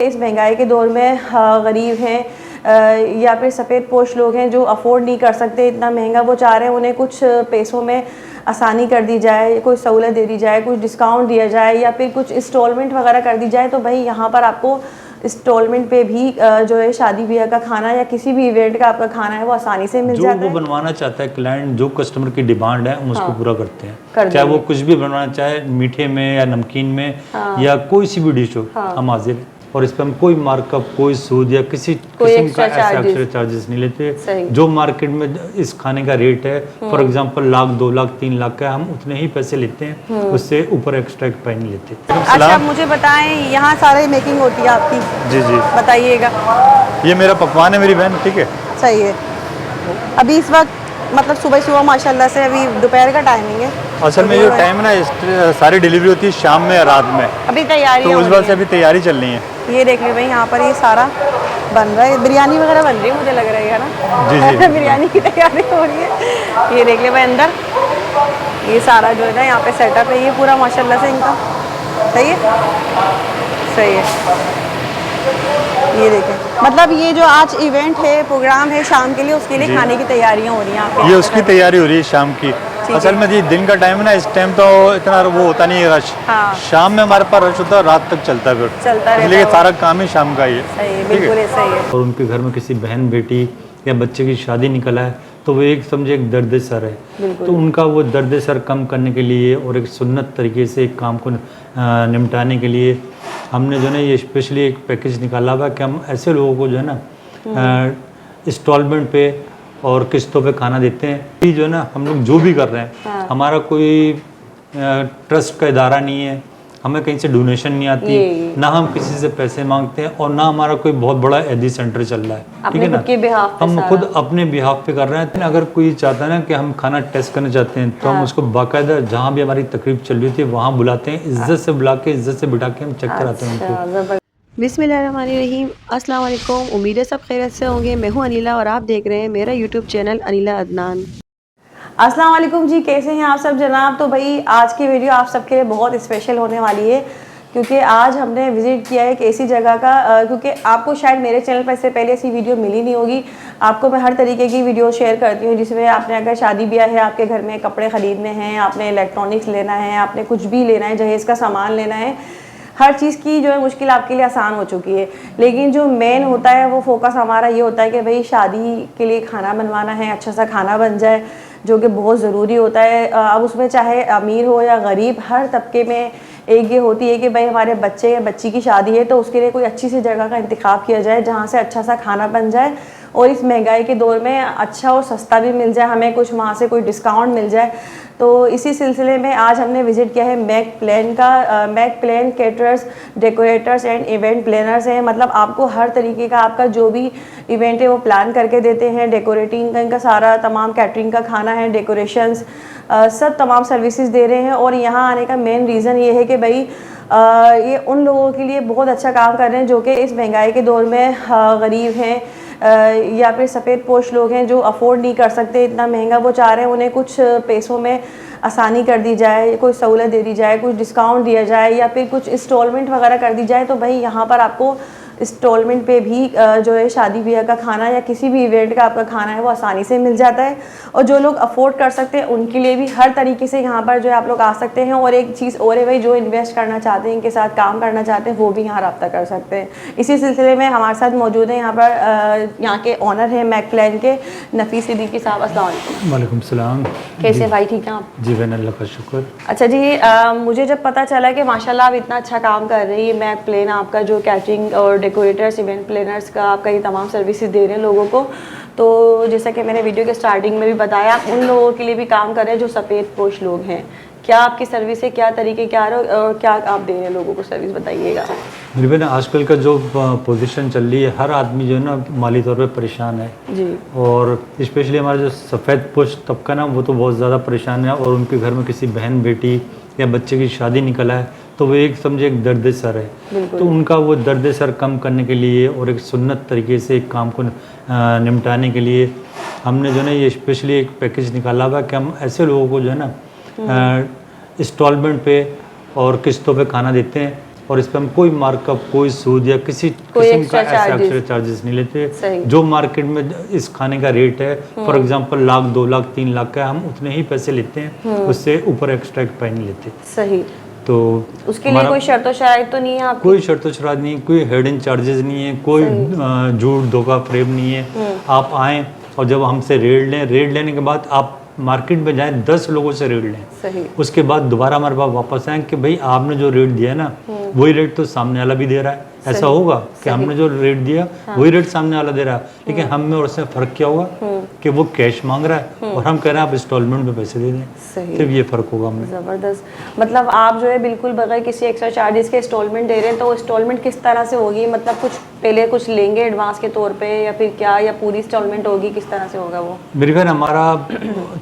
इस महंगाई के दौर में गरीब हैं या फिर सफ़ेद पोश लोग हैं जो अफोर्ड नहीं कर सकते इतना महंगा वो चाह रहे हैं, उन्हें कुछ पैसों में आसानी कर दी जाए, कोई सहूलत दे दी जाए, कुछ डिस्काउंट दिया जाए या फिर कुछ इंस्टॉलमेंट वगैरह कर दी जाए। तो भाई यहाँ पर आपको इंस्टॉलमेंट पे भी जो है शादी ब्याह का खाना या किसी भी इवेंट का आपका खाना है वो आसानी से मिल जाता है। जो वो बनवाना चाहता है क्लाइंट, जो कस्टमर की डिमांड है हम उसको पूरा करते हैं। चाहे वो कुछ भी बनवाना चाहे, मीठे में या नमकीन में या कोई सी भी डिश हो, हम हाजिर हैं। और इस पर हम कोई मार्कअप, कोई सूद या किसी किस्म का ऐसा एक्स्ट्रा चार्जेस नहीं लेते। जो मार्केट में इस खाने का रेट है फॉर एग्जांपल 1 लाख 2 लाख 3 लाख का, हम उतने ही पैसे लेते हैं, उससे ऊपर एक्स्ट्रा एक पैन नहीं लेते। अच्छा मुझे बताएं, यहाँ सारे मेकिंग होती है आपकी? जी जी बताइएगा। ये मेरा पकवान है, मेरी बहन, ठीक है। सही है। अभी इस वक्त मतलब सुबह माशाल्लाह से अभी दोपहर का टाइमिंग है। असल में जो टाइम है ना, सारी डिलीवरी होती है शाम में या रात में। अभी तैयारी तो उस वजह से अभी तैयारी चल रही है। ये देख लो भाई, यहाँ पर ये सारा बन रहा है, बिरयानी वगैरह बन रही है मुझे लग रहा है ना। जी जी बिरयानी की तैयारी हो रही है। ये देख ले भाई अंदर, ये सारा जो है ना यहाँ पे सेटअप है, ये पूरा माशाल्लाह से इनका सही है। सही है। ये देखें, मतलब ये जो आज इवेंट है, प्रोग्राम है शाम के लिए, उसके लिए खाने की तैयारियां हो रही हैं आपके? ये उसकी तैयारी हो रही है शाम की। असल में जी दिन का टाइम है ना, इस टाइम तो इतना वो होता नहीं है रश। हाँ। शाम में हमारे पास रश होता है, रात तक चलता है, फिर चलता है, इसलिए सारा काम ही शाम का ही है। सही है, बिल्कुल सही है। और उनके घर में किसी बहन बेटी या बच्चे की शादी निकला है तो वो एक समझे एक दर्द सर है, तो उनका वो दर्द सर कम करने के लिए और एक सुन्नत तरीके से एक काम को निपटाने के लिए हमने जो है ना ये स्पेशली एक पैकेज निकाला हुआ कि हम ऐसे लोगों को जो है ना इंस्टॉलमेंट पे और किस्तों पे खाना देते हैं। ये जो है ना हम लोग जो भी कर रहे हैं, हमारा कोई ट्रस्ट का इदारा नहीं है, हमें कहीं से डोनेशन नहीं आती, ना हम किसी से पैसे मांगते हैं और ना हमारा कोई बहुत बड़ा एडी सेंटर चल रहा है, ठीक है ना। हम खुद अपने बिहाफ पे कर रहे हैं। अगर कोई चाहता है ना कि हम खाना टेस्ट करना चाहते हैं तो हम उसको बाकायदा जहाँ भी हमारी तकरीब चल रही थी वहाँ बुलाते हैं, इज्जत से बुला के, इज्जत से बिठा के हम चेक कराते हैं उनको। बिस्मिल्लाहिर्रहमानिर्रहीम, अस्सलाम वालेकुम। उम्मीद है सब खैरियत से होंगे। मैं हूँ अनिला और आप देख रहे हैं मेरा यूट्यूब चैनल अनिला अदनान। अस्सलाम वालेकुम जी, कैसे हैं आप सब जनाब? तो भाई आज की वीडियो आप सबके लिए बहुत स्पेशल होने वाली है क्योंकि आज हमने विज़िट किया है एक ऐसी जगह का, क्योंकि आपको शायद मेरे चैनल पर इससे पहले ऐसी वीडियो मिली नहीं होगी। आपको मैं हर तरीके की वीडियो शेयर करती हूँ जिसमें आपने अगर शादी ब्याह है, आपके घर में कपड़े ख़रीदने हैं, आपने इलेक्ट्रॉनिक्स लेना है, आपने कुछ भी लेना है, जहेज़ का सामान लेना है, हर चीज़ की जो है मुश्किल आपके लिए आसान हो चुकी है। लेकिन जो मेन होता है वो फोकस हमारा ये होता है कि भाई शादी के लिए खाना बनवाना है, अच्छा सा खाना बन जाए, जो कि बहुत ज़रूरी होता है। अब उसमें चाहे अमीर हो या गरीब, हर तबके में एक ये होती है कि भाई हमारे बच्चे या बच्ची की शादी है तो उसके लिए कोई अच्छी सी जगह का इंतखाब किया जाए जहाँ से अच्छा सा खाना बन जाए और इस महंगाई के दौर में अच्छा और सस्ता भी मिल जाए, हमें कुछ वहाँ से कोई डिस्काउंट मिल जाए। तो इसी सिलसिले में आज हमने विज़िट किया है मैक प्लान का। Mac Plan caterers, decorators and event planners हैं, मतलब आपको हर तरीके का आपका जो भी इवेंट है वो प्लान करके देते हैं। डेकोरेटिंग का इनका सारा तमाम कैटरिंग का खाना है, डेकोरेशंस सब तमाम सर्विसेज दे रहे हैं। और यहाँ आने का मेन रीज़न ये है कि भाई ये उन लोगों के लिए बहुत अच्छा काम कर रहे हैं जो कि इस महंगाई के दौर में गरीब हैं या फिर सफ़ेद पोश लोग हैं जो अफोर्ड नहीं कर सकते इतना महंगा वो चाह रहे हैं, उन्हें कुछ पैसों में आसानी कर दी जाए, कोई सहूलत दे दी जाए, कुछ डिस्काउंट दिया जाए या फिर कुछ इंस्टॉलमेंट वगैरह कर दी जाए। तो भाई यहाँ पर आपको इंस्टॉलमेंट पे भी जो है शादी ब्याह का खाना या किसी भी इवेंट का आपका खाना है वो आसानी से मिल जाता है। और जो लोग अफोर्ड कर सकते हैं उनके लिए भी हर तरीके से यहाँ पर जो है आप लोग आ सकते हैं। और एक चीज़ और है भाई, जो इन्वेस्ट करना चाहते हैं, इनके साथ काम करना चाहते हैं, वो भी यहाँ रब्ता कर सकते हैं। इसी सिलसिले में हमारे साथ मौजूद है यहाँ पर यहाँ के ऑनर हैं मैक प्लान के, नफीस सिद्दीकी साहब। अस्सलाम वालेकुम। वालेकुम सलाम। कैसे भाई, ठीक हैं आप? जी बहन, अल्लाह का शुक्र। अच्छा जी, मुझे जब पता चला कि माशाल्लाह आप इतना अच्छा काम कर रही है, मैक प्लान आपका जो कैटरिंग और डेकोरेटर्स, इवेंट प्लानर्स का आपका ये तमाम सर्विसेज दे रहे हैं लोगों को, तो जैसा कि मैंने वीडियो के स्टार्टिंग में भी बताया, आप उन लोगों के लिए भी काम कर रहे हैं जो सफ़ेद पोश लोग हैं। क्या आपकी सर्विस है, क्या तरीके क्या है और क्या आप दे रहे हैं लोगों को सर्विस, बताइएगा। मेरे बहन, आजकल का जो पोजीशन चल रही है, हर आदमी जो है ना माली तौर पे परेशान है जी। और स्पेशली हमारा जो सफ़ेद पोश तबका ना वो तो बहुत ज़्यादा परेशान है। और उनके घर में किसी बहन बेटी या बच्चे की शादी निकला है तो वो एक समझे एक दर्द सर है, तो उनका वो दर्द सर कम करने के लिए और एक सुन्नत तरीके से एक काम को निपटाने के लिए हमने जो है ये स्पेशली एक पैकेज निकाला हुआ कि हम ऐसे लोगों को जो है ना इंस्टॉलमेंट पे और किस्तों पे खाना देते हैं और इस पर हम कोई मार्कअप, कोई सूद या किसी किस्म का ऐसा एक्स्ट्रा चार्जेस नहीं लेते। जो मार्केट में इस खाने का रेट है, फॉर एग्जांपल 1,00,000, 2,00,000, 3,00,000 का, हम उतने ही पैसे लेते हैं, उससे ऊपर एक्स्ट्रा एक पैसा नहीं लेते। सही। तो उसके लिए कोई शर्त शराइत तो नहीं है आपकी? कोई शर्त शराइत नहीं, कोई हिडन चार्जेस नहीं है, कोई झूठ धोखा फ्रेब नहीं है। आप आएँ और जब हमसे रेट लें, रेट लेने के बाद आप मार्केट में जाएं, 10 लोगों से रेट लें। सही। उसके बाद दोबारा हमारे पास वापस आए कि भाई आपने जो रेट दिया है ना, वही रेट तो सामने वाला भी दे रहा है। ऐसा होगा कि हमने जो रेट दिया वही रेट सामने वाला दे रहा है, लेकिन हम में और उसमें फ़र्क क्या होगा कि वो कैश मांग रहा है और हम कह रहे हैं आप इंस्टॉलमेंट में पैसे दे दें। सिर्फ ये फ़र्क होगा हमें। ज़बरदस्त। मतलब आप जो है बिल्कुल बगैर किसी एक्स्ट्रा चार्जेस के इंस्टॉलमेंट दे रहे हैं, तो इंस्टॉलमेंट किस तरह से होगी? मतलब कुछ पहले कुछ लेंगे एडवांस के तौर पे या फिर क्या, या पूरी इंस्टॉलमेंट होगी, किस तरह से होगा वो? मेरी बहन, हमारा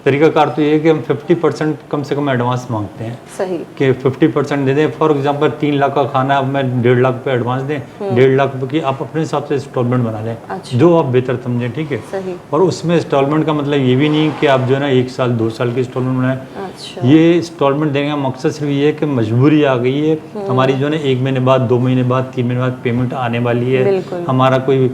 तरीकाकार तो ये है कि हम 50% कम से कम एडवांस मांगते हैं। सही। कि 50% दे दें। फॉर एग्जांपल 3,00,000 का खाना है, अब मैं 1.5 लाख पे एडवांस दें, 1.5 लाख की आप अपने हिसाब से इंस्टॉलमेंट बना लें। अच्छा। जो आप बेहतर समझें, ठीक है। सही। और उसमें इंस्टॉलमेंट का मतलब ये भी नहीं कि आप जो है ना 1 साल 2 साल की इंस्टॉलमेंट बनाएं। अच्छा। ये इंस्टॉलमेंट देने का मकसद सिर्फ ये है कि मजबूरी आ गई है हमारी, जो है ना 1 महीने बाद, 2 महीने बाद, 3 महीने बाद पेमेंट आने वाली है, हमारा कोई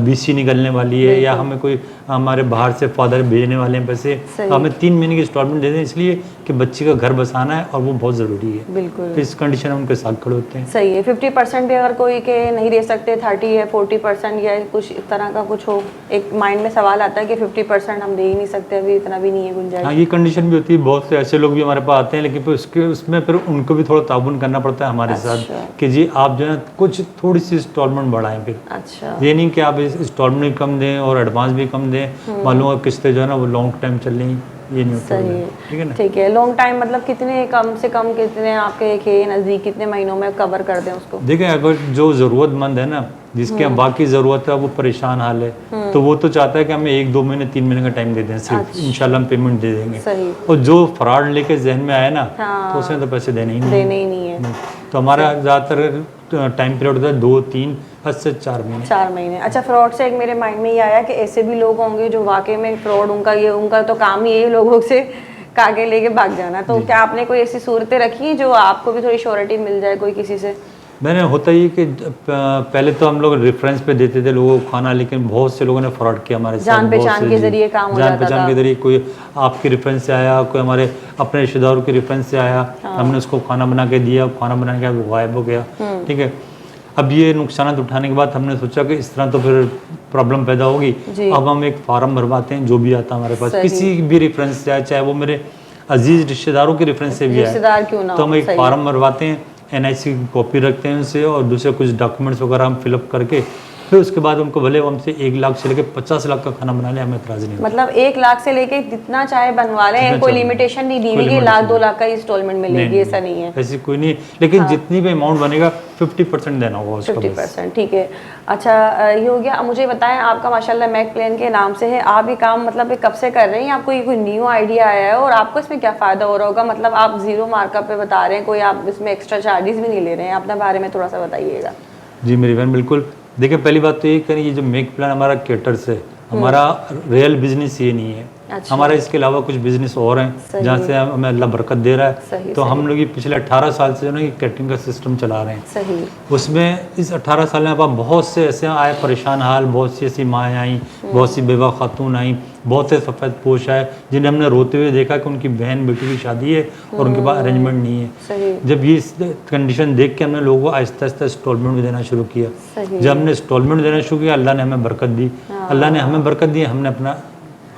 BC निकलने वाली है, या हमें कोई हमारे बाहर से फादर भेजने वाले हैं पैसे, तो हमें 3 महीने की इंस्टॉलमेंट दे दें, इसलिए कि बच्चे का घर बसाना है और वो बहुत ज़रूरी है। बिल्कुल। तो इस कंडीशन में उनके साथ खड़े होते हैं। सही है। 50% भी अगर कोई के नहीं दे सकते, 30 है, 40% या कुछ इस तरह का कुछ हो, एक माइंड में सवाल आता है कि 50% हम दे ही नहीं सकते, अभी इतना भी नहीं है गुंजाइश। हाँ, ये कंडीशन भी होती है। बहुत से ऐसे लोग भी हमारे पास आते हैं, लेकिन फिर उसमें फिर उनको भी थोड़ा ताउन करना पड़ता है हमारे साथ कि जी आप जो है कुछ थोड़ी सी इंस्टॉलमेंट बढ़ाएं। फिर अच्छा, ये नहीं कि आप इंस्टॉलमेंट भी कम दें और एडवांस भी कम दें, मालूम किस्तें जो है ना वो लॉन्ग टाइम चल रही, ये नहीं होता। सही है। ठीक है ना। ठीक है। लॉन्ग टाइम मतलब कितने, कम से कम कितने आपके के नज़दीक कितने महीनों में कवर कर दें उसको? देखें, अगर जो ज़रूरतमंद है ना, जिसके बाकी ज़रूरत है, वो परेशान हाल है, तो वो तो चाहता है कि हमें 1, 2 महीने, 3 महीने का टाइम दे दें सिर्फ। इंशाल्लाह हम पेमेंट दे देंगे। सही। और जो फ्रॉड लेके जहन में आए ना, तो उसने तो पैसे देने ही नहीं है। तो हमारा ज़्यादातर टाइम पीरियड होता है 2, 3, हद से 4 महीने। 4 महीने। अच्छा, फ्रॉड से एक मेरे माइंड में ये आया कि ऐसे भी लोग होंगे जो वाकई में फ्रॉड, उनका तो काम ही है लोगों से कागे लेके भाग जाना। तो क्या आपने कोई ऐसी सूरतें रखी हैं जो आपको भी थोड़ी श्योरिटी मिल जाए कोई किसी से? मैंने होता ही कि पहले तो हम लोग रेफरेंस पे देते थे लोगों को खाना, लेकिन बहुत से लोगों ने फ्रॉड किया हमारे साथ। जान पहचान के जरिए काम हो जाता था। जान पहचान के जरिए, कोई आपके रेफरेंस से आया, कोई हमारे अपने रिश्तेदारों के रेफरेंस से आया, हमने उसको खाना बना के दिया, खाना बना के वो गायब हो गया। ठीक है। अब ये नुकसान उठाने के बाद हमने सोचा कि इस तरह तो फिर प्रॉब्लम पैदा होगी। अब हम एक फॉर्म भरवाते हैं, जो भी आता है हमारे पास, किसी भी रेफरेंस से आए, चाहे वो मेरे अजीज रिश्तेदारों के रेफरेंस से भी आए, तो हम एक फॉर्म भरवाते हैं, NIC की कॉपी रखते हैं उनसे, और दूसरे कुछ डॉक्यूमेंट्स वगैरह हम फिलअप करके, फिर उसके बाद उनको भले हमसे 1 लाख से लेकर 50 लाख का खाना बना ले, हमें एतराज़ नहीं। मतलब 1 लाख से लेके जितना चाहे बनवा लें, कोई लिमिटेशन नहीं दी हुई कि 1,00,000, 2 लाख का इंस्टॉलमेंट मिलेगी, ऐसा नहीं है। ऐसी कोई नहीं, लेकिन जितनी भी अमाउंट बनेगा 50% देना होगा उसका। 50%, ठीक है। अच्छा, ये हो गया। अब मुझे बताएं, आपका माशाल्लाह मैक प्लेन के नाम से है, आप ये काम मतलब कब से कर रहे हैं? आपको ये कोई न्यू आइडिया आया है और आपको इसमें क्या फ़ायदा हो रहा होगा? मतलब आप ज़ीरो मार्कअप पे बता रहे हैं, कोई आप इसमें एक्स्ट्रा चार्जेस भी नहीं ले रहे हैं, अपने बारे में थोड़ा सा बताइएगा। जी मेरी बहन, बिल्कुल। देखिए, पहली बात तो ये करें, ये जो मेक प्लान हमारा केटर्स है, हमारा रियल बिजनेस ये नहीं है। अच्छा। हमारा इसके अलावा कुछ बिजनेस और हैं जहाँ से हमें अल्लाह बरकत दे रहा है। तो हम लोग ये पिछले 18 साल से जो है कैटरिंग का सिस्टम चला रहे हैं। सही। उसमें इस 18 साल में अब बहुत से ऐसे आए परेशान हाल, बहुत सी ऐसी माएँ आई, बहुत सी बेवा खातून आई, बहुत से सफ़ेद पोश आए, जिन्हें हमने रोते हुए देखा कि उनकी बहन बेटी की शादी है और उनके पास अरेंजमेंट नहीं है। सही। जब ये कंडीशन देख के हमने लोगों को आहिस्ता आहिस्ता इंस्टॉलमेंट देना शुरू किया। जब हमने इंस्टॉलमेंट देना शुरू किया, अल्लाह ने हमें बरकत दी। अल्लाह ने हमें बरकत दी, हमने अपना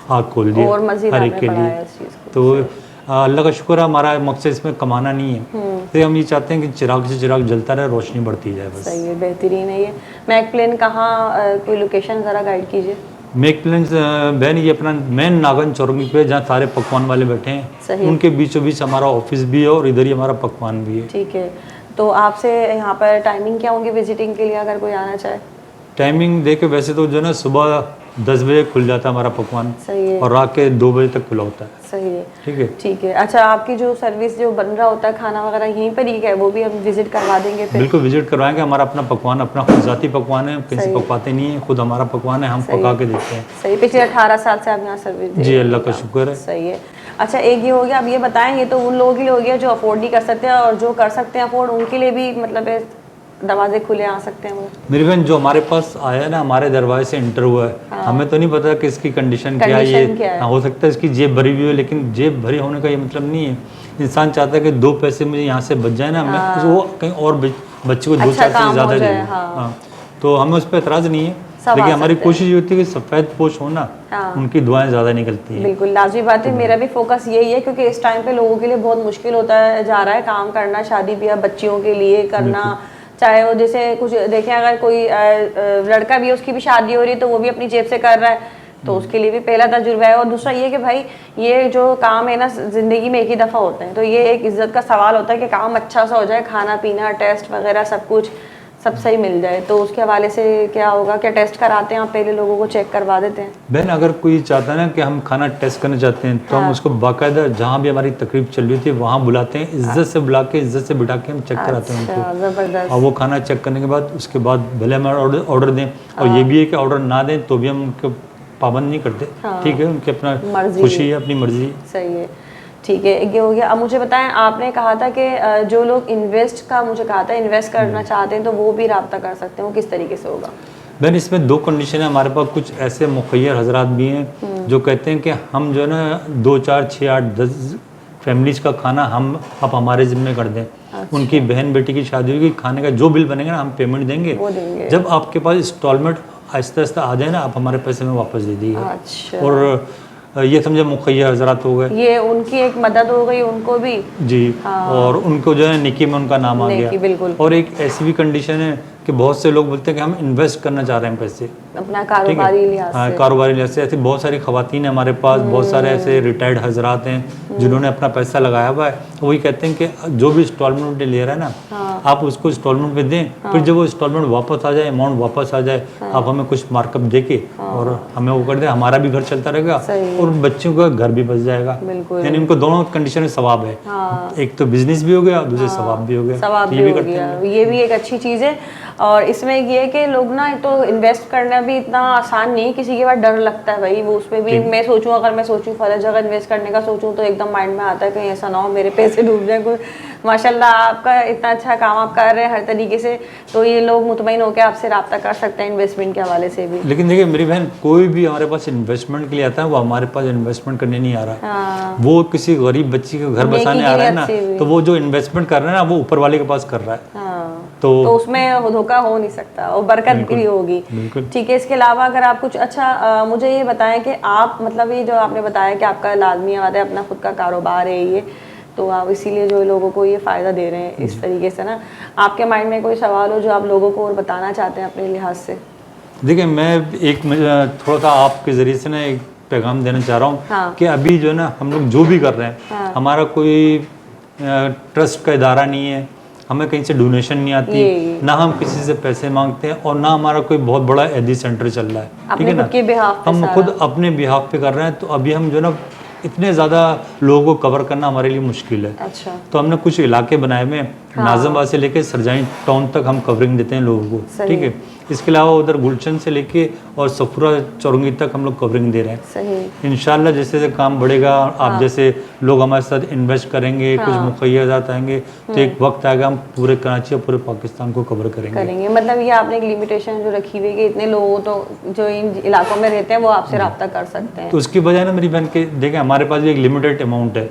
हाथ खोल दिया और मज़ीद हर एक के लिए। तो अल्लाह का शुक्र है, हमारा मकसद इसमें कमाना नहीं है। तो हम ये चाहते हैं कि चिराग से चिराग जलता रहे, रोशनी बढ़ती जाए बस। सही है, बेहतरीन है ये। मैक प्लेन कहाँ, कोई लोकेशन ज़रा गाइड कीजिए। मेक प्लेन बहन, ये अपना मेन नागन चौरंगी पे जहाँ सारे पकवान वाले बैठे हैं, उनके बीचों बीच हमारा ऑफिस भी है और इधर ही हमारा पकवान भी है। ठीक है। तो आपसे यहाँ पर टाइमिंग क्या होंगी विजिटिंग के लिए, अगर कोई आना चाहे? टाइमिंग देखे वैसे तो जो है ना, सुबह 10 बजे खुल जाता है हमारा पकवान। सही है। और रात के 2 बजे तक खुला होता है। सही है। ठीक है। ठीक है। अच्छा, आपकी जो सर्विस जो बन रहा होता है खाना वगैरह यहीं पर ही है, वो भी हम विजिट करवा देंगे फिर? बिल्कुल विजिट करवाएंगे। हमारा अपना पकवान, अपना खुद ज़ाती पकवान है, कहीं से पकवाते नहीं है, खुद हमारा पकवान है, हम पका के देते हैं। सही। पिछले 18 साल से आप यहाँ सर्विस दे रहे हैं? जी, अल्लाह का शुक्र है। सही है। अच्छा, एक ये हो गया, अब ये बताएं, ये तो उन लोगों के लिए हो गया जो अफोर्ड नहीं कर सकते, और जो कर सकते हैं अफोर्ड उनके लिए भी मतलब दरवाजे खुले आ सकते हैं वो। मेरी बहन जो हमारे पास आया ना, हमारे दरवाजे से इंटर हुआ है, हमें तो नहीं पता कि इसकी कंडीशन क्या है। कंडीशन क्या है? हो सकता है इसकी जेब भरी हुई हो, लेकिन जेब भरी होने का ये मतलब नहीं है। इंसान चाहता है कि 2 पैसे मुझे यहाँ से बच जाए ना, मैं वो कहीं और बच्चे को 2-4 काम से हो ज़्यादा जाए, दे दूँ। हाँ। हाँ, तो हमें उस पर एतराज़ नहीं है, सब लेकिन आ हमारी सकते हैं। कोशिश ये होती है कि सफ़ेद पोश हो ना, उनकी दुआएं ज़्यादा निकलती हैं। बिल्कुल लाजमी बात है, मेरा भी फोकस यही है, क्योंकि इस टाइम पे लोगों के लिए बहुत मुश्किल होता है जा रहा है काम करना, शादी ब्याह बच्चियों के लिए करना, चाहे वो जैसे कुछ देखें, अगर कोई लड़का भी है उसकी भी शादी हो रही है तो वो भी अपनी जेब से कर रहा है, तो उसके लिए भी पहला तजुर्बा है। और दूसरा ये कि भाई ये जो काम है ना ज़िंदगी में एक ही दफ़ा होते हैं, तो ये एक इज़्ज़त का सवाल होता है कि काम अच्छा सा हो जाए, खाना पीना टेस्ट वगैरह सब कुछ सब सही मिल जाए। तो उसके हवाले से क्या होगा, क्या टेस्ट कराते हैं आप पहले, लोगों को चेक करवा देते हैं? बहन अगर कोई चाहता है ना कि हम खाना टेस्ट करना चाहते हैं, तो हम उसको बाकायदा जहाँ भी हमारी तकरीब चल रही थी वहाँ बुलाते हैं, इज्जत से बुला के, इज्जत से बिठा के हम चेक कराते हैं उनको। ज़बरदस्त। और वो खाना चेक करने के बाद उसके बाद भले हम ऑर्डर दें, और ये भी है कि ऑर्डर ना दें तो भी हम उनको पाबंद नहीं करते। ठीक है, उनकी अपना खुशी है, अपनी मर्जी। सही है, ठीक है, ये हो गया। अब मुझे बताएं, आपने कहा था कि जो लोग इन्वेस्ट का, मुझे कहा था इन्वेस्ट करना चाहते हैं तो वो भी राब्ता कर सकते हैं, वो किस तरीके से होगा? बहन इसमें 2 कंडीशन है हमारे पास। कुछ ऐसे मुखय्यर हजरात भी हैं जो कहते हैं कि हम जो है ना 2, 4, 6, 8, 10 फैमिलीज का खाना हम आप हमारे ज़िम्मे कर दें। अच्छा। उनकी बहन बेटी की शादी होगी, खाने का जो बिल बनेगा ना हम पेमेंट देंगे, वो देंगे। जब आपके पास इंस्टॉलमेंट आहिस्ता आहिस्ता आ जाए ना, आप हमारे पैसे में वापस दे दीजिए। अच्छा। और ये समझे मुखय्यर हजरात हो गए, ये उनकी एक मदद हो गई उनको भी जी। और उनको जो है निकी में उनका नाम आ गया। बिल्कुल। और एक ऐसी भी कंडीशन है कि बहुत से लोग बोलते हैं कि हम इन्वेस्ट करना चाह रहे हैं पैसे अपना कारोबारी लिहाज से। हाँ, कारोबारी लिहाज से। ऐसी बहुत सारी खवातीन हैं हमारे पास, बहुत सारे ऐसे रिटायर्ड हजरात हैं जिन्होंने अपना पैसा लगाया हुआ है। वही कहते हैं कि जो भी इंस्टॉलमेंट ले रहा है ना, आप उसको इंस्टॉलमेंट में दें, फिर जब वो इंस्टॉलमेंट वापस आ जाए, अमाउंट वापस आ जाए, आप हमें कुछ मार्कअप दे के और हमें वो कर दें, हमारा भी घर चलता रहेगा और बच्चों का घर भी बच जाएगा। यानी उनको दोनों कंडीशन में सवाब है। एक तो बिजनेस भी हो गया, दूसरे सवाब भी हो गया, सवाब भी हो गया। ये भी एक अच्छी चीज़ है। और इसमें ये है कि लोग ना तो इन्वेस्ट करना भी इतना आसान नहीं है, किसी के बाद डर लगता है भाई, वो उसमें भी मैं सोचूं, अगर मैं सोचूं फला जगह इन्वेस्ट करने का सोचूं तो एकदम माइंड में आता है कहीं ऐसा ना हो मेरे पैसे डूब जाए। कोई माशाल्लाह आपका इतना अच्छा काम आप कर रहे हैं हर तरीके से, तो ये लोग मुतमईन होकर आपसे रब्ता कर सकते हैं इन्वेस्टमेंट के हवाले से भी। लेकिन देखिए मेरी बहन, कोई भी हमारे पास इन्वेस्टमेंट के लिए आता है वो हमारे पास इन्वेस्टमेंट करने नहीं आ रहा। वो किसी गरीब बच्ची का घर बसाने आ रहा है ना, तो वो जो इन्वेस्टमेंट कर रहा है ना वो ऊपर वाले के पास कर रहा है। तो उसमें धोखा हो नहीं सकता और बरकत भी होगी। ठीक है, इसके अलावा अगर आप कुछ अच्छा मुझे ये बताएं कि आप मतलब ये जो आपने बताया कि आपका लाजमी बात है अपना खुद का कारोबार है ये, तो आप इसीलिए जो लोगों को ये फ़ायदा दे रहे हैं इस तरीके से ना, आपके माइंड में कोई सवाल हो जो आप लोगों को और बताना चाहते हैं अपने लिहाज से? देखिए मैं एक थोड़ा सा आपके ज़रिए से ना एक पैगाम देना चाह रहा हूँ कि अभी जो है ना हम लोग जो भी कर रहे हैं, हमारा कोई ट्रस्ट का इदारा नहीं है, हमें कहीं से डोनेशन नहीं आती, ना हम किसी से पैसे मांगते हैं और ना हमारा कोई बहुत बड़ा एदी सेंटर चल रहा है। ठीक है ना, हम खुद अपने बिहाफ पे कर रहे हैं। तो अभी हम जो ना इतने ज़्यादा लोगों को कवर करना हमारे लिए मुश्किल है। अच्छा। तो हमने कुछ इलाके बनाए हुए हैं, नाजमबाद से लेके सरजाई टाउन तक हम कवरिंग देते हैं लोगों को। ठीक है, इसके अलावा उधर गुलशन से लेके और सफुरा चौरंगी तक हम लोग कवरिंग दे रहे हैं। सही। इंशाल्लाह जैसे जैसे काम बढ़ेगा, आप जैसे लोग हमारे साथ इन्वेस्ट करेंगे, कुछ मुखय्याजात आएंगे, तो एक वक्त आएगा हम पूरे कराची और पूरे पाकिस्तान को कवर करेंगे। मतलब ये आपने एक लिमिटेशन जो रखी हुई है कि इतने लोग तो जो इन इलाकों में रहते हैं वो आपसे रब्ता कर सकते हैं। तो उसकी बजाय ना मेरी बहन के देखें, हमारे पास भी एक लिमिटेड अमाउंट है।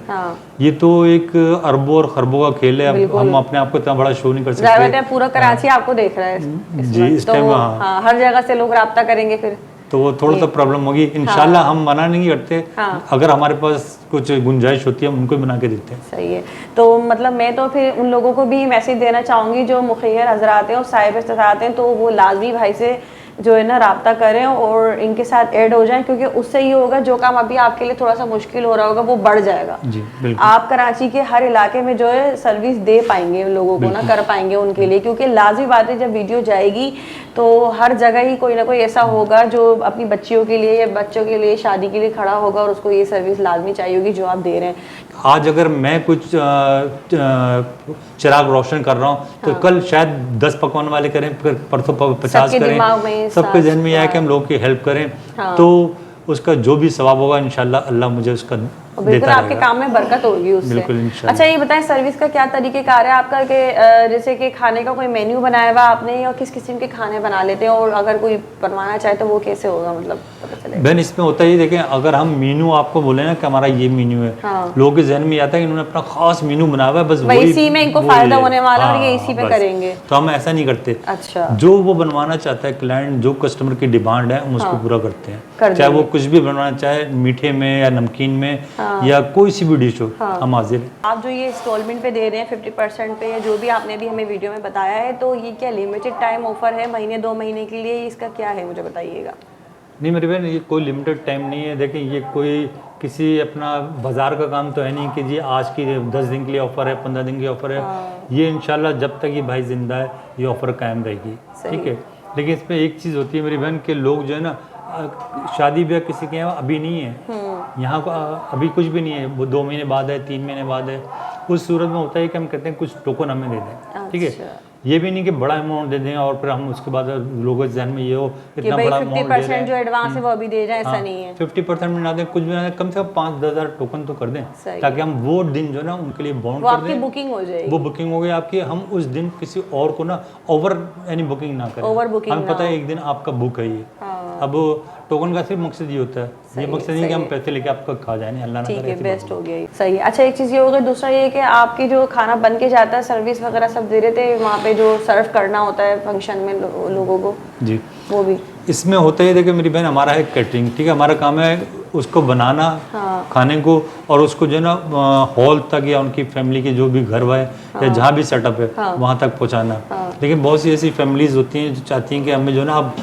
ये तो एक अरबों और खरबों का खेल है। हम अपने आप को इतना बड़ा शो नहीं कर सकते। पूरा कराची आपको देख रहा है जी इस टाइम। हर जगह से लोग रब्ता करेंगे फिर तो वो थोड़ा सा प्रॉब्लम होगी। इंशाल्लाह हम मना नहीं करते। अगर हमारे पास कुछ गुंजाइश होती है हम उनको बना के देते हैं। सही है। तो मतलब मैं तो फिर उन लोगों को भी मैसेज देना चाहूँगी जो मुखय्यर हजरात हैं और साहिब इस्तात हैं, तो वो लाजमी भाई से जो है ना रब्ता करें और इनके साथ ऐड हो जाएं, क्योंकि उससे ये होगा जो काम अभी आपके लिए थोड़ा सा मुश्किल हो रहा होगा वो बढ़ जाएगा। जी बिल्कुल। आप कराची के हर इलाके में जो है सर्विस दे पाएंगे लोगों को ना, कर पाएंगे उनके लिए, क्योंकि लाजमी बात है जब वीडियो जाएगी तो हर जगह ही कोई ना कोई ऐसा होगा जो अपनी बच्चियों के लिए या बच्चों के लिए शादी के लिए खड़ा होगा और उसको ये सर्विस लाजमी चाहिए होगी जो आप दे रहे हैं। आज अगर मैं कुछ चिराग रोशन कर रहा हूँ तो कल शायद 10 पकवान वाले करें, फिर परसों 50 करें। सबके जहन में यह है कि हम लोगों की हेल्प करें। तो उसका जो भी सवाब होगा इंशाल्लाह अल्लाह मुझे उसका और बिल्कुल आपके काम में बरकत होगी उससे। बिल्कुल इंशाल्लाह। अच्छा ये बताएं सर्विस का क्या तरीक़ेकार है आपका कि जैसे कि खाने का कोई मेन्यू बनाया हुआ आपने या किस किस्म के खाने बना लेते हैं, और अगर कोई बनवाना चाहे तो वो कैसे होगा, मतलब पता चलेगा? बहन इसमें होता ही देखें, अगर हम मेन्यू आपको बोले ना कि हमारा ये मेन्यू है, लोगों के जहन में आता है कि इन्होंने अपना खास मेन्यू बनाया हुआ है, बस वही इसी में इनको फायदा होने वाला है और ये इसी पे करेंगे, तो हम ऐसा नहीं करते। अच्छा, जो वो बनवाना चाहता है क्लाइंट, जो कस्टमर की डिमांड है हम उसको पूरा करते हैं, चाहे वो कुछ भी बनवाना चाहे, मीठे में या नमकीन में या कोई सी भी डिश हो, हम हाजिर हैं। आप जो ये इंस्टॉलमेंट पे दे रहे हैं 50% पे, या जो भी आपने भी हमें वीडियो में बताया है, तो ये क्या लिमिटेड टाइम ऑफर है, महीने 2 महीने के लिए, इसका क्या है मुझे बताइएगा? नहीं मेरी बहन, ये कोई लिमिटेड टाइम नहीं है। देखिए ये कोई किसी अपना बाजार का काम तो है नहीं कि जी आज की 10 दिन के लिए ऑफर है, 15 दिन की ऑफर है। ये इंशाल्लाह जब तक ये भाई जिंदा है ये ऑफर कायम रहेगी, ठीक है। लेकिन इसमें एक चीज़ होती है मेरी बहन के लोग जो है ना, शादी ब्याह किसी के यहाँ अभी नहीं है, यहाँ को अभी कुछ भी नहीं है, वो 2 महीने बाद है, 3 महीने बाद है, उस सूरत में होता है कि हम कहते हैं कुछ टोकन हमें दे दें, ठीक है। ये भी नहीं कि बड़ा अमाउंट दे दें और फिर हम उसके बाद लोगों के जहन में ये हो इतना बड़ा अमाउंट दे रहे हैं, जो एडवांस है वो अभी दे जाए, ऐसा नहीं है। 50% में ना दें, कुछ भी ना दें, कम से कम 5-10 हज़ार टोकन तो कर दें, ताकि हम वो दिन जो है ना उनके लिए बाउंड कर दें, बुकिंग हो जाएगी, वो बुकिंग हो गई आपकी। हम उस दिन किसी और को ना ओवर यानी बुकिंग ना करें, ओवर बुकिंग हमें पता है एक दिन आपका बुक है ये। अब टोकन का सिर्फ मकसद ये होता है, ये मकसद नहीं कि हम पैसे लेके आपका खा जाए, अल्लाह ना करे। ठीक है, बेस्ट हो गया, सही है। अच्छा एक चीज़ ये हो गई, दूसरा ये कि आपकी जो खाना बन के जाता है, सर्विस वगैरह सब दे रहे थे वहाँ पे, जो सर्व करना होता है फंक्शन में लोगों को जी, वो भी इसमें होता है। देखिए मेरी बहन, हमारा है कैटरिंग, ठीक है, हमारा काम है उसको बनाना, खाने को, और उसको जो है ना हॉल तक या उनकी फैमिली के जो भी घर है या जहाँ भी सेटअप है वहाँ तक पहुँचाना। लेकिन बहुत सी ऐसी फैमिलीज होती हैं जो चाहती हैं कि हमें जो है ना अब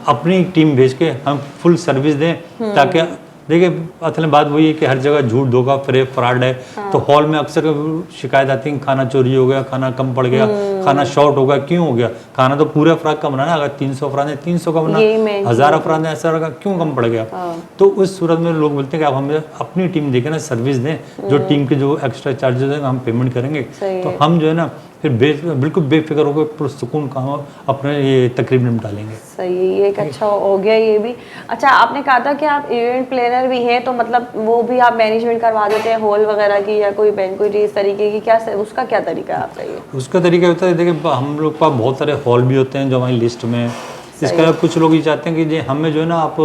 अपनी टीम भेज के हम फुल सर्विस दें, ताकि देखिए असल में बात वही है कि हर जगह झूठ धोखा फ्रॉड है। तो हॉल में अक्सर शिकायत आती है खाना चोरी हो गया, खाना कम पड़ गया, खाना शॉर्ट हो गया। क्यों हो गया? खाना तो पूरे अफराद का बनाना, अगर 300 अफराद है 300 का बना, 1000 अफराद है ऐसा रखा, क्यों कम पड़ गया? तो उस सूरत में लोग बोलते हैं कि आप हमें अपनी टीम देके ना सर्विस दें, जो टीम के जो एक्स्ट्रा चार्जेस हैं हम पेमेंट करेंगे, तो हम जो है ना फिर बिल्कुल बेफिक्र होकर पुरसुकून काम अपने ये तकरीब निपटा लेंगे। सही है, ये एक अच्छा हो गया ये भी। अच्छा आपने कहा था कि आप इवेंट प्लानर भी हैं, तो मतलब वो भी आप मैनेजमेंट करवा देते हैं हॉल वगैरह की या कोई बैंक्वेट इस तरीके की, क्या उसका क्या तरीका है आपका? ये उसका तरीका होता है, देखिए हम लोग पास बहुत सारे हॉल भी होते हैं जो हमारी लिस्ट में है। इसके अलावा कुछ लोग ये चाहते हैं कि जी हमें जो है ना आप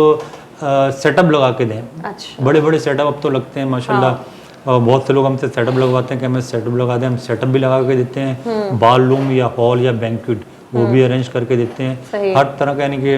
सेटअप लगा के दें। अच्छा, बड़े बड़े सेटअप अब तो लगते हैं माशाल्लाह, और बहुत से लोग हमसे सेटअप लगवाते हैं कि हमें सेटअप लगा दें। हम सेटअप भी लगा के देते हैं, बाल रूम या हॉल या बैंक्वेट वो भी अरेंज करके देते हैं। हर तरह का यानी कि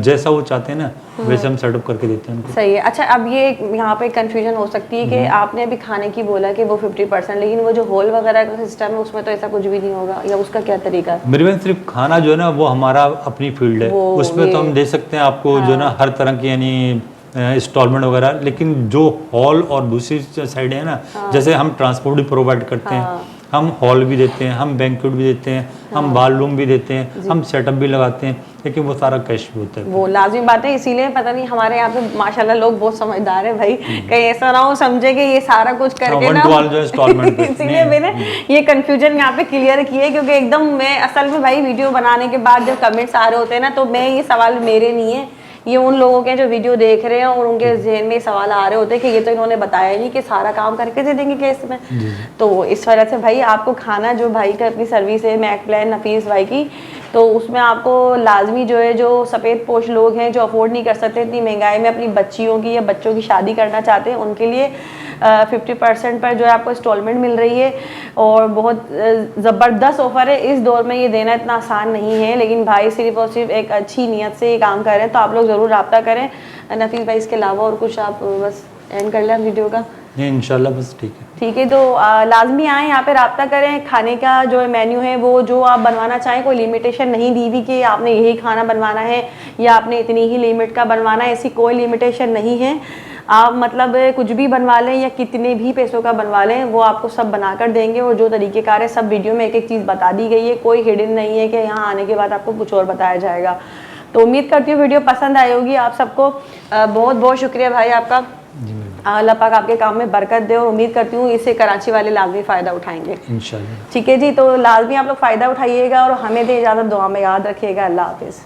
जैसा वो चाहते हैं ना वैसे हम सेटअप करके देते हैं उनको। सही है। अच्छा अब ये यहाँ पे कंफ्यूजन हो सकती है कि आपने अभी खाने की बोला कि वो 50%, लेकिन वो जो हॉल वगैरह का सिस्टम है उसमें तो ऐसा कुछ भी नहीं होगा, या उसका क्या तरीका है? मेरे बहन सिर्फ खाना जो है ना वो हमारा अपनी फील्ड है, उसमें तो हम दे सकते हैं आपको जो है ना हर तरह की यानी इंस्टॉलमेंट वगैरह। लेकिन जो हॉल और दूसरी साइड है ना, जैसे हम ट्रांसपोर्ट भी प्रोवाइड करते हैं, हम हॉल भी देते हैं, हम बैंक्वेट भी देते हैं, हम बाल रूम भी देते हैं, हम सेटअप भी लगाते हैं, लेकिन वो सारा कैश भी होता है। वो लाजमी बात है, इसीलिए पता नहीं हमारे यहाँ पे माशाल्लाह लोग बहुत समझदार है भाई, कहीं ऐसा ना हो समझे कि ये सारा कुछ करके ना इसीलिए मैंने ये कंफ्यूजन यहाँ पे क्लियर की है, क्योंकि एकदम मैं असल में भाई वीडियो बनाने के बाद जब कमेंट्स आ रहे होते हैं ना, तो मैं ये सवाल मेरे नहीं है, ये उन लोगों के जो वीडियो देख रहे हैं और उनके जहन में सवाल आ रहे होते हैं कि ये तो इन्होंने बताया नहीं कि सारा काम करके दे देंगे केस में। तो इस वजह से भाई आपको खाना जो भाई का अपनी सर्विस है मैक प्लान नफीस भाई की, तो उसमें आपको लाजमी जो है जो सफ़ेद पोश लोग हैं जो अफोर्ड नहीं कर सकते इतनी महंगाई में अपनी बच्चियों की या बच्चों की शादी करना चाहते हैं, उनके लिए 50% पर जो है आपको इंस्टॉलमेंट मिल रही है और बहुत ज़बरदस्त ऑफ़र है। इस दौर में ये देना इतना आसान नहीं है, लेकिन भाई सिर्फ और सिर्फ एक अच्छी नीयत से ये काम कर रहे हैं, तो आप लोग ज़रूर रब्ता करें। नफीस भाई इसके अलावा और कुछ आप बस एंड कर लें वीडियो का? इंशाल्लाह बस ठीक है। ठीक है, तो लाजमी आएँ यहाँ पे रब्ता करें। खाने का जो मेन्यू है वो जो आप बनवाना चाहें, कोई लिमिटेशन नहीं दी हुई कि आपने यही खाना बनवाना है या आपने इतनी ही लिमिट का बनवाना है, ऐसी कोई लिमिटेशन नहीं है। आप मतलब कुछ भी बनवा लें या कितने भी पैसों का बनवा लें, वो आपको सब बना कर देंगे, और जो तरीक़ेकार है सब वीडियो में एक एक चीज़ बता दी गई है, कोई हिडन नहीं है कि यहाँ आने के बाद आपको कुछ और बताया जाएगा। तो उम्मीद करती हूँ वीडियो पसंद आई होगी आप सबको। बहुत बहुत शुक्रिया भाई आपका, अल्लाह पाक आपके काम में बरकत दे, और उम्मीद करती हूँ इससे कराची वाले लाजमी फ़ायदा उठाएंगे इंशाल्लाह। ठीक है जी, तो लाजमी आप लोग फ़ायदा उठाइएगा और हमें दे इजाज़त, दुआ में याद रखिएगा। अल्लाह हाफिज़।